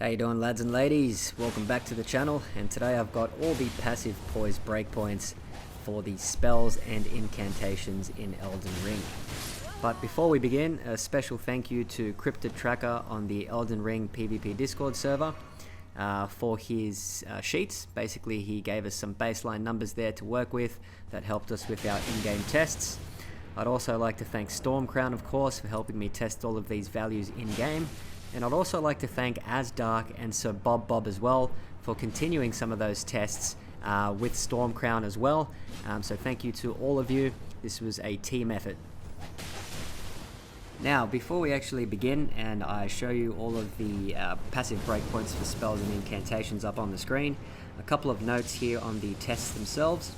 How you doing, lads and ladies? Welcome back to the channel, and today I've got all the passive poise breakpoints for the spells and incantations in Elden Ring. But before we begin, a special thank you to Cryptid Tracker on the Elden Ring PvP Discord server for his sheets. Basically, he gave us some baseline numbers there to work with that helped us with our in-game tests. I'd also like to thank Stormcrown, of course, for helping me test all of these values in-game. And I'd also like to thank Asdark and Sir Bob as well for continuing some of those tests with Stormcrown as well. So thank you to all of you. This was a team effort. Now, before we actually begin and I show you all of the passive breakpoints for spells and incantations up on the screen, a couple of notes here on the tests themselves.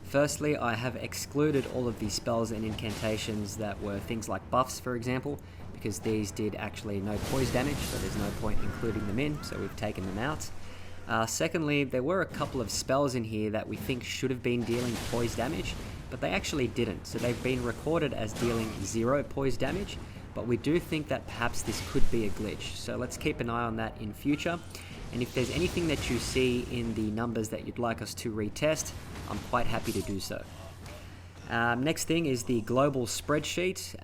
Firstly, I have excluded all of the spells and incantations that were things like buffs, for example, because these did actually no poise damage, so there's no point including them in, so we've taken them out. Secondly, there were a couple of spells in here that we think should have been dealing poise damage, but they actually didn't, so they've been recorded as dealing 0 poise damage, but we do think that perhaps this could be a glitch, so let's keep an eye on that in future. And if there's anything that you see in the numbers that you'd like us to retest, I'm quite happy to do so. Next thing is the global spreadsheet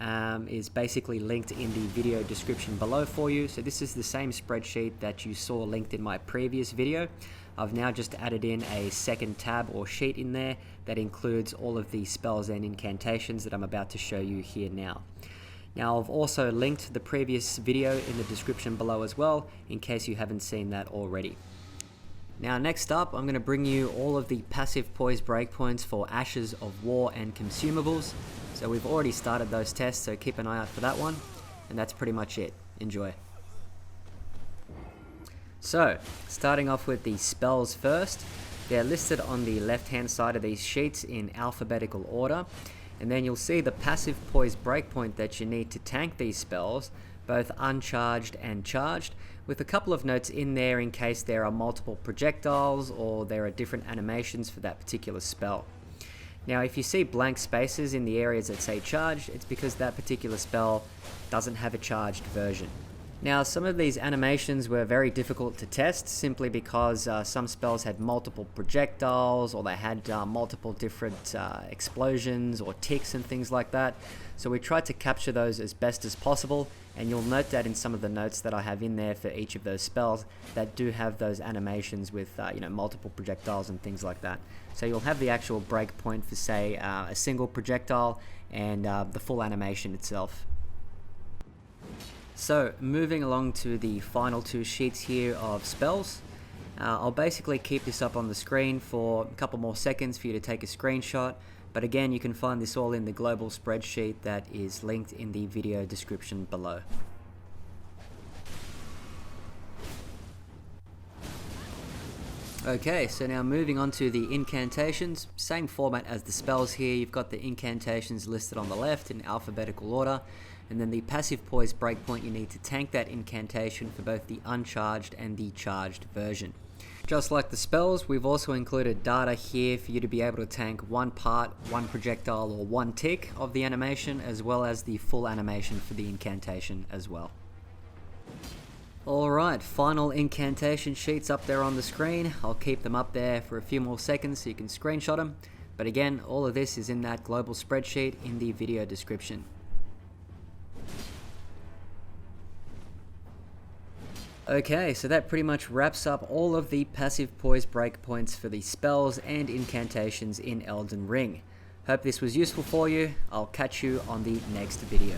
is basically linked in the video description below for you. So this is the same spreadsheet that you saw linked in my previous video. I've now just added in a second tab or sheet in there that includes all of the spells and incantations that I'm about to show you here now. Now, I've also linked the previous video in the description below as well, in case you haven't seen that already. Now, next up, I'm going to bring you all of the passive poise breakpoints for Ashes of War and Consumables. So we've already started those tests, so keep an eye out for that one. And that's pretty much it. Enjoy. So, starting off with the spells first. They're listed on the left-hand side of these sheets in alphabetical order. And then you'll see the passive poise breakpoint that you need to tank these spells, both uncharged and charged, with a couple of notes in there in case there are multiple projectiles or there are different animations for that particular spell. Now, if you see blank spaces in the areas that say charged, it's because that particular spell doesn't have a charged version. Now, some of these animations were very difficult to test simply because some spells had multiple projectiles or they had multiple different explosions or ticks and things like that. So we tried to capture those as best as possible, and you'll note that in some of the notes that I have in there for each of those spells that do have those animations with multiple projectiles and things like that. So you'll have the actual breakpoint for, say, a single projectile and the full animation itself. So, moving along to the final two sheets here of spells. I'll basically keep this up on the screen for a couple more seconds for you to take a screenshot, but again, you can find this all in the global spreadsheet that is linked in the video description below. Okay, so now moving on to the incantations. Same format as the spells here. You've got the incantations listed on the left in alphabetical order, and then the passive poise breakpoint, you need to tank that incantation for both the uncharged and the charged version. Just like the spells, we've also included data here for you to be able to tank one part, one projectile, or one tick of the animation, as well as the full animation for the incantation as well. Alright, final incantation sheets up there on the screen. I'll keep them up there for a few more seconds so you can screenshot them. But again, all of this is in that global spreadsheet in the video description. Okay, so that pretty much wraps up all of the passive poise breakpoints for the spells and incantations in Elden Ring. Hope this was useful for you. I'll catch you on the next video.